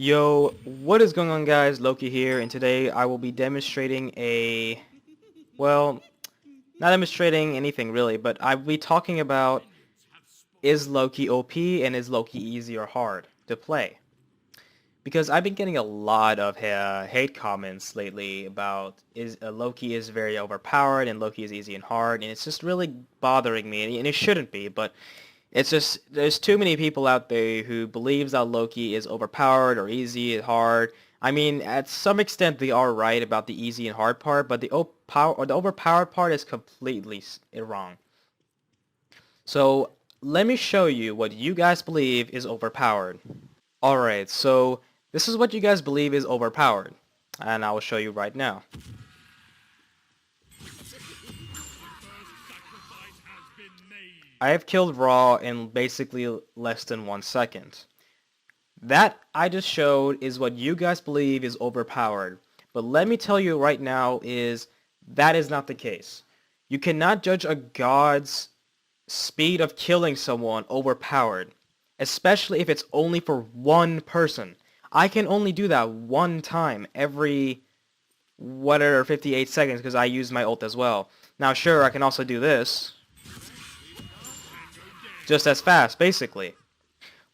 Yo, what is going on guys? Loki here, and today I will be demonstrating well, not demonstrating anything really, but I'll be talking about is Loki OP and is Loki easy or hard to play? Because I've been getting a lot of hate comments lately about Loki is very overpowered and Loki is easy and hard, and it's just really bothering me, and it shouldn't be, but it's just there's too many people out there who believes that Loki is overpowered or easy and hard. I mean, at some extent they are right about the easy and hard part, but the overpowered part is completely wrong. So let me show you what you guys believe is overpowered. Alright, so this is what you guys believe is overpowered, and I will show you right now. I have killed Raw in basically less than 1 second. That I just showed is what you guys believe is overpowered. But let me tell you right now is that is not the case. You cannot judge a god's speed of killing someone overpowered, especially if it's only for one person. I can only do that one time every whatever 58 seconds because I use my ult as well. Now sure, I can also do this just as fast basically,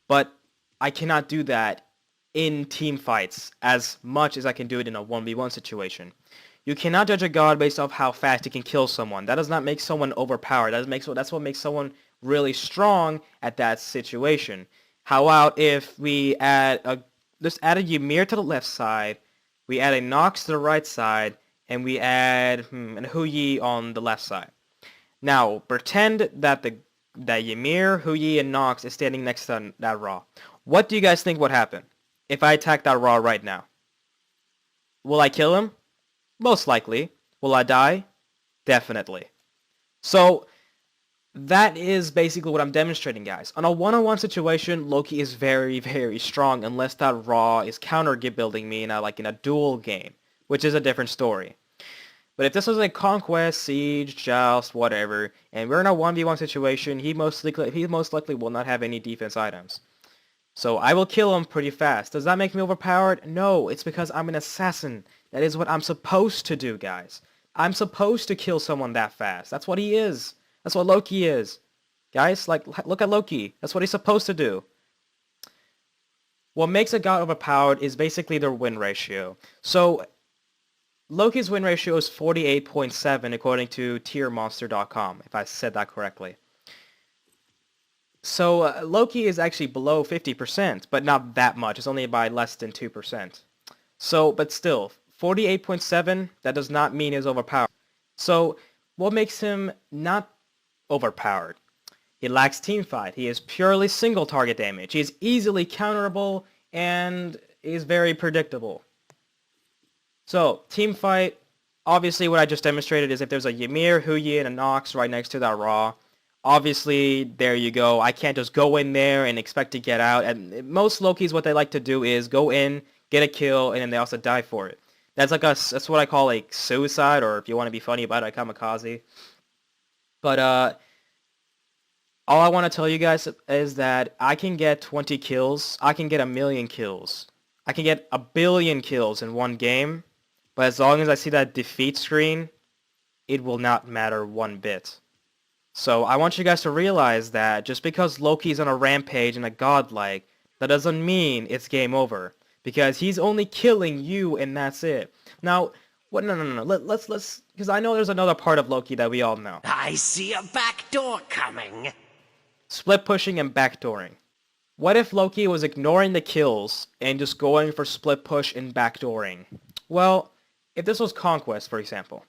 but I cannot do that in team fights as much as I can do it in a 1v1 situation. You cannot judge a god based off how fast he can kill someone. That does not make someone overpowered. That's what makes someone really strong at that situation. How about if we just add a Ymir to the left side, we add a Nox to the right side, and we add an Huyi on the left side. Now pretend that that Ymir, Huyi, and Nox is standing next to that Raw. What do you guys think would happen if I attack that Raw right now? Will I kill him? Most likely. Will I die? Definitely. So that is basically what I'm demonstrating, guys. On a one-on-one situation, Loki is very, very strong unless that Raw is counter building me in a duel game, which is a different story. But if this was a Conquest, Siege, Joust, whatever, and we're in a 1v1 situation, he most likely will not have any defense items. So I will kill him pretty fast. Does that make me overpowered? No, it's because I'm an assassin. That is what I'm supposed to do, guys. I'm supposed to kill someone that fast. That's what he is. That's what Loki is. Guys, look at Loki. That's what he's supposed to do. What makes a god overpowered is basically their win ratio. So Loki's win ratio is 48.7 according to tiermonster.com, if I said that correctly. So Loki is actually below 50%, but not that much. It's only by less than 2%. So, but still, 48.7, that does not mean he's overpowered. So, what makes him not overpowered? He lacks teamfight. He is purely single target damage. He is easily counterable and is very predictable. So, teamfight, obviously what I just demonstrated is if there's a Ymir, Huyi, and a Nox right next to that Raw, obviously, there you go. I can't just go in there and expect to get out. And most Lokis, what they like to do is go in, get a kill, and then they also die for it. That's what I call like suicide, or if you want to be funny about it, a kamikaze. But all I want to tell you guys is that I can get 20 kills. I can get 1,000,000 kills. I can get 1,000,000,000 kills in one game. But as long as I see that defeat screen, it will not matter one bit. So I want you guys to realize that just because Loki's on a rampage and a godlike, that doesn't mean it's game over. Because he's only killing you and that's it. Now, what? No. Let's, because I know there's another part of Loki that we all know. I see a back door coming. Split pushing and backdooring. What if Loki was ignoring the kills and just going for split push and backdooring? Well, if this was Conquest, for example,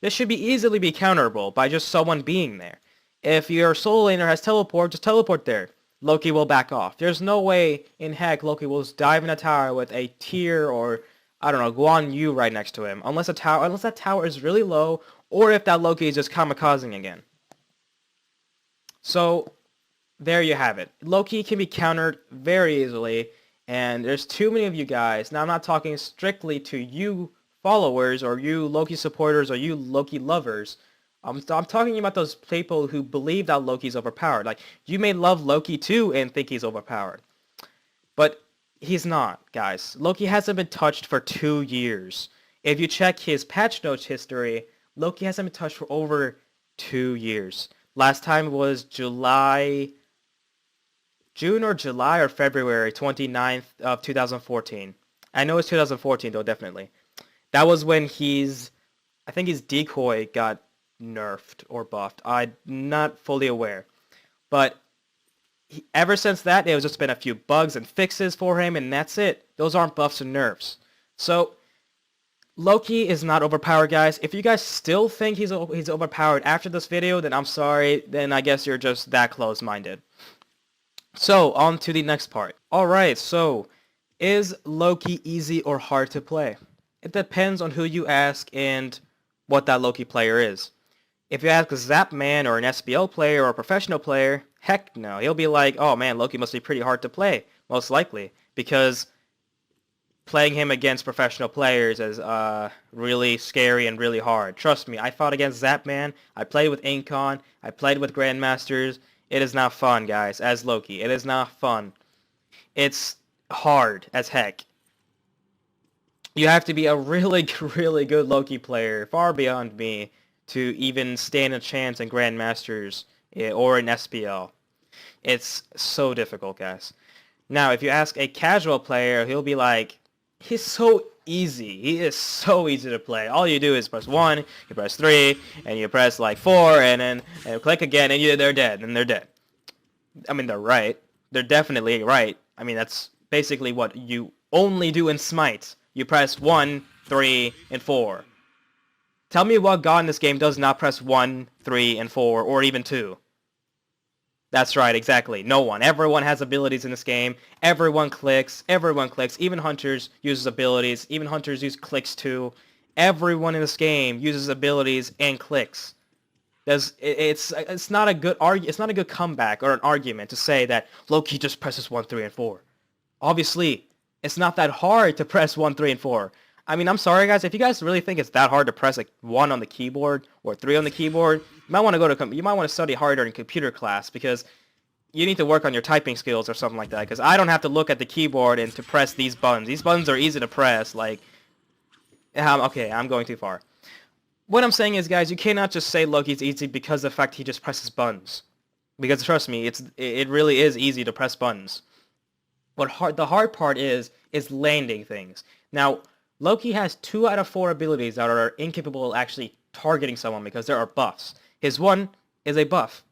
this should easily be counterable by just someone being there. If your solo laner has teleport, just teleport there. Loki will back off. There's no way in heck Loki will just dive in a tower with a tier or, I don't know, Guan Yu right next to him. Unless that tower is really low, or if that Loki is just kamikazing again. So, there you have it. Loki can be countered very easily, and there's too many of you guys. Now, I'm not talking strictly to you followers, or you Loki supporters, or you Loki lovers. I'm talking about those people who believe that Loki's overpowered. Like, you may love Loki too and think he's overpowered. But He's not, guys. Loki hasn't been touched for 2 years. If you check his patch notes history, Loki hasn't been touched for over 2 years. Last time was June or July or February 29th of 2014. I know it's 2014 though, definitely. That was when I think his decoy got nerfed or buffed. I'm not fully aware. But ever since that, it was just been a few bugs and fixes for him, and that's it. Those aren't buffs and nerfs. So, Loki is not overpowered, guys. If you guys still think he's overpowered after this video, then I'm sorry. Then I guess you're just that close-minded. So, on to the next part. Alright, so, is Loki easy or hard to play? It depends on who you ask and what that Loki player is. If you ask a Zapman or an SBL player or a professional player, heck no. He'll be like, oh man, Loki must be pretty hard to play, most likely, because playing him against professional players is really scary and really hard. Trust me, I fought against Zapman, I played with Incon, I played with Grandmasters. It is not fun, guys, as Loki. It is not fun. It's hard as heck. You have to be a really, really good Loki player, far beyond me, to even stand a chance in Grandmasters or in SPL. It's so difficult, guys. Now, if you ask a casual player, he'll be like, he's so easy. He is so easy to play. All you do is press 1, you press 3, and you press like 4, and then click again, and they're dead, and they're dead. I mean, they're right. They're definitely right. I mean, that's basically what you only do in Smite. You press 1, 3, and 4. Tell me what god in this game does not press 1, 3, and 4, or even 2. That's right, exactly. No one. Everyone has abilities in this game. Everyone clicks. Everyone clicks. Even hunters uses abilities. Even hunters use clicks too. Everyone in this game uses abilities and clicks. It's not a good it's not a good comeback or an argument to say that Loki just presses 1, 3, and 4. Obviously, it's not that hard to press 1, 3, and 4. I mean, I'm sorry, guys. If you guys really think it's that hard to press like 1 on the keyboard or 3 on the keyboard, you might want to study harder in computer class because you need to work on your typing skills or something like that. Because I don't have to look at the keyboard and to press these buttons. These buttons are easy to press. Like, okay, I'm going too far. What I'm saying is, guys, you cannot just say Loki's easy because of the fact he just presses buttons. Because trust me, it really is easy to press buttons. What the hard part is landing things. Now, Loki has 2 out of 4 abilities that are incapable of actually targeting someone because there are buffs. His 1 is a buff.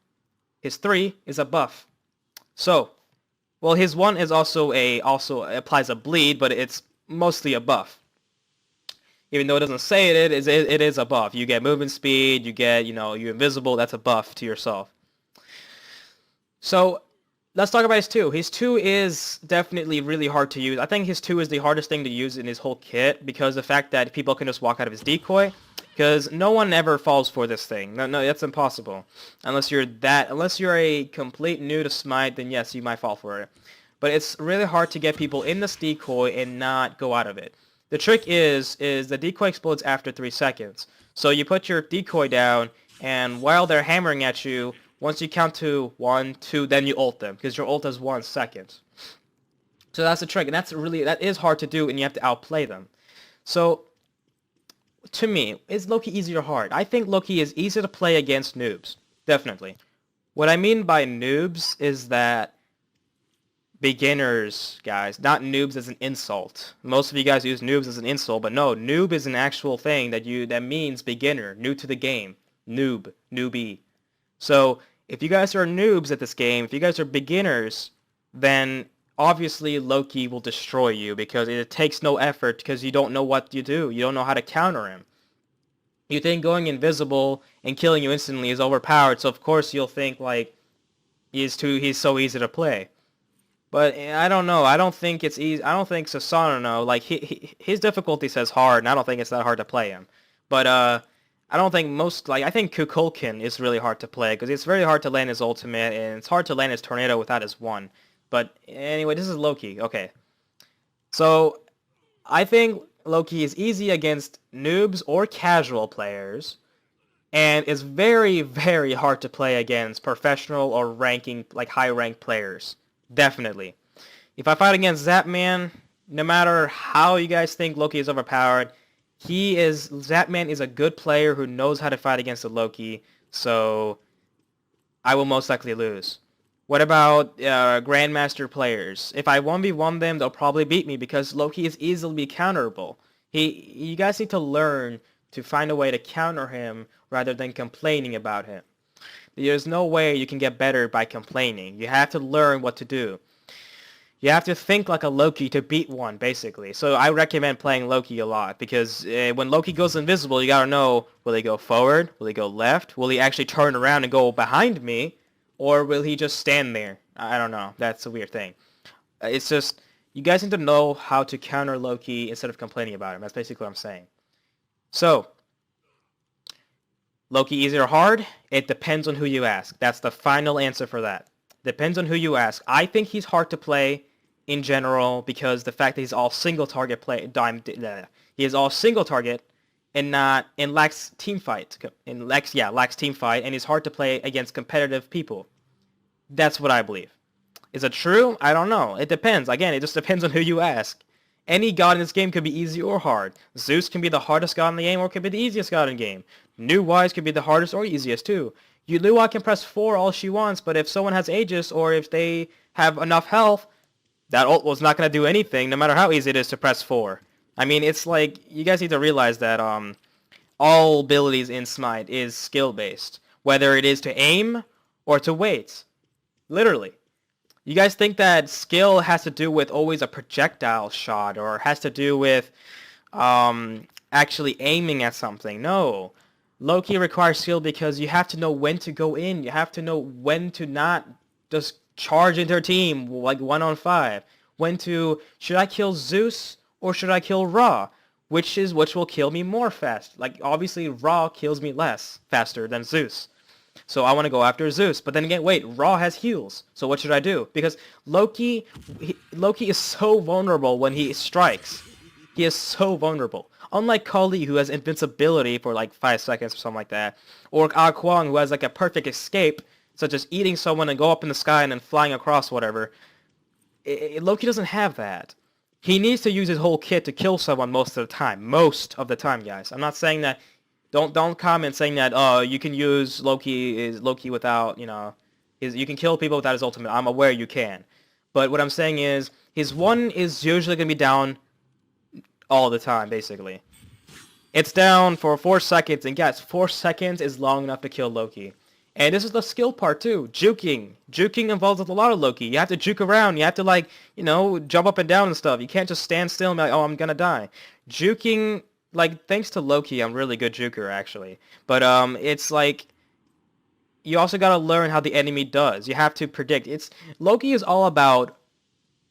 His 3 is a buff. So, well, his 1 is also applies a bleed, but it's mostly a buff. Even though it doesn't say it is a buff. You get movement speed, you get, you're invisible, that's a buff to yourself. So, let's talk about his 2. His 2 is definitely really hard to use. I think his 2 is the hardest thing to use in his whole kit because the fact that people can just walk out of his decoy. Because no one ever falls for this thing. No, that's impossible. Unless you're a complete noob to Smite, then yes, you might fall for it. But it's really hard to get people in this decoy and not go out of it. The trick is the decoy explodes after 3 seconds. So you put your decoy down, and while they're hammering at you, once you count to 1, 2, then you ult them, because your ult is 1 second. So that's the trick, and that is hard to do, and you have to outplay them. So, to me, is Loki easy or hard? I think Loki is easy to play against noobs. Definitely. What I mean by noobs is that beginners, guys, not noobs as an insult. Most of you guys use noobs as an insult, but no, noob is an actual thing that means beginner, new to the game. Noob, newbie. So, if you guys are noobs at this game, if you guys are beginners, then obviously Loki will destroy you because it takes no effort because you don't know what you do. You don't know how to counter him. You think going invisible and killing you instantly is overpowered, so of course you'll think like he's so easy to play. But I don't know. I don't think it's easy. I don't think Sasano, like his difficulty says hard, and I don't think it's that hard to play him. But I don't think I think Kukulkan is really hard to play because it's very hard to land his ultimate and it's hard to land his tornado without his 1. But anyway, this is Loki. Okay. So, I think Loki is easy against noobs or casual players and is very, very hard to play against professional or high-ranked players. Definitely. If I fight against Zapman, no matter how you guys think Loki is overpowered, Zapman is a good player who knows how to fight against the Loki, so I will most likely lose. What about Grandmaster players? If I 1v1 them, they'll probably beat me because Loki is easily counterable. You guys need to learn to find a way to counter him rather than complaining about him. There's no way you can get better by complaining. You have to learn what to do. You have to think like a Loki to beat one, basically. So I recommend playing Loki a lot because when Loki goes invisible, you gotta know, will he go forward? Will he go left? Will he actually turn around and go behind me? Or will he just stand there? I don't know. That's a weird thing. It's just, you guys need to know how to counter Loki instead of complaining about him. That's basically what I'm saying. So, Loki easy or hard? It depends on who you ask. That's the final answer for that. Depends on who you ask. I think he's hard to play in general because the fact that he's all single target he is all single target and lacks team fight lacks team fight, and he's hard to play against competitive people. That's what I believe. Is it true? I don't know. It depends. Again, it just depends on who you ask. Any god in this game could be easy or hard. Zeus can be the hardest god in the game or could be the easiest god in the game. New Wise could be the hardest or easiest too. Yulua can press 4 all she wants, but if someone has Aegis or if they have enough health, that ult was not going to do anything no matter how easy it is to press 4. I mean, it's like, you guys need to realize that all abilities in Smite is skill-based. Whether it is to aim or to wait. Literally. You guys think that skill has to do with always a projectile shot or has to do with actually aiming at something. No. Loki requires skill because you have to know when to go in. You have to know when to not just charge into her team like 1-on-5. When to, should I kill Zeus or should I kill Ra? Which will kill me more fast. Like, obviously Ra kills me faster than Zeus. So I want to go after Zeus. But then again, wait, Ra has heals. So what should I do? Because Loki is so vulnerable when he strikes. He is so vulnerable. Unlike Kali, who has invincibility for like 5 seconds or something like that. Or Ah Kwang, who has like a perfect escape, such as eating someone and go up in the sky and then flying across whatever. Loki doesn't have that. He needs to use his whole kit to kill someone most of the time. Most of the time, guys. I'm not saying that. Don't comment saying that, you can use Loki without, you can kill people without his ultimate. I'm aware you can. But what I'm saying is, his 1 is usually going to be down all the time, basically. It's down for 4 seconds, and guys, 4 seconds is long enough to kill Loki. And this is the skill part too, juking. Juking involves a lot of Loki. You have to juke around. You have to jump up and down and stuff. You can't just stand still and be like, oh, I'm gonna die. Juking, thanks to Loki, I'm a really good juker actually. But it's like, you also gotta learn how the enemy does. You have to predict. Loki is all about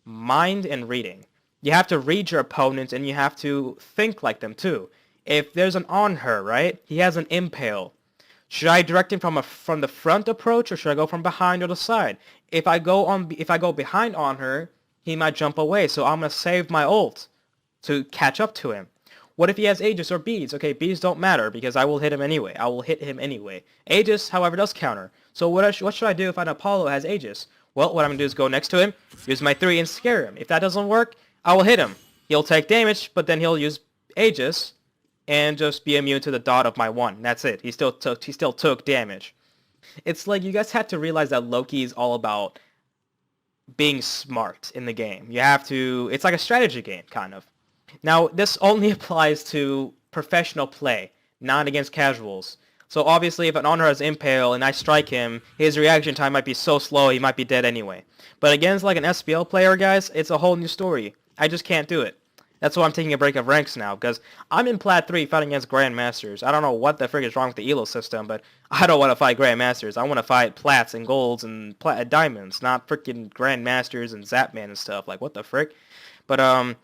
mind and reading. You have to read your opponents and you have to think like them too. If there's an on her, right? He has an impale. Should I direct him from the front approach or should I go from behind or the side? If I go behind on her, he might jump away. So I'm gonna save my ult to catch up to him. What if he has Aegis or beads? Okay, beads don't matter because I will hit him anyway. Aegis, however, does counter. So what should I do if an Apollo has Aegis? Well, what I'm gonna do is go next to him, use my 3 and scare him. If that doesn't work, I will hit him. He'll take damage, but then he'll use Aegis and just be immune to the dot of my 1. That's it. He still took damage. It's like, you guys have to realize that Loki is all about being smart in the game. It's like a strategy game, kind of. Now, this only applies to professional play, not against casuals. So obviously, if an Honor has Impale and I strike him, his reaction time might be so slow, he might be dead anyway. But against like an SPL player, guys, it's a whole new story. I just can't do it. That's why I'm taking a break of ranks now, because I'm in Plat 3 fighting against Grandmasters. I don't know what the frick is wrong with the Elo system, but I don't want to fight Grandmasters. I want to fight Plats and Golds and Diamonds, not freaking Grandmasters and Zapman and stuff. Like, what the frick? But,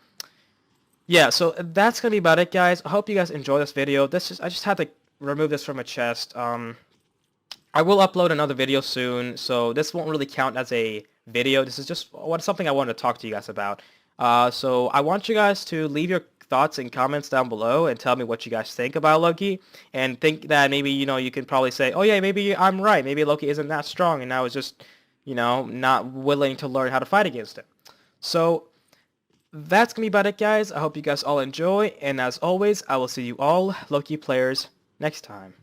yeah, so that's going to be about it, guys. I hope you guys enjoy this video. I just had to remove this from my chest. I will upload another video soon, so this won't really count as a video. This is just something I wanted to talk to you guys about. So I want you guys to leave your thoughts and comments down below and tell me what you guys think about Loki, and think that maybe, you can probably say, oh yeah, maybe I'm right. Maybe Loki isn't that strong and I was just, not willing to learn how to fight against him. So that's gonna be about it, guys. I hope you guys all enjoy, and as always, I will see you all Loki players next time.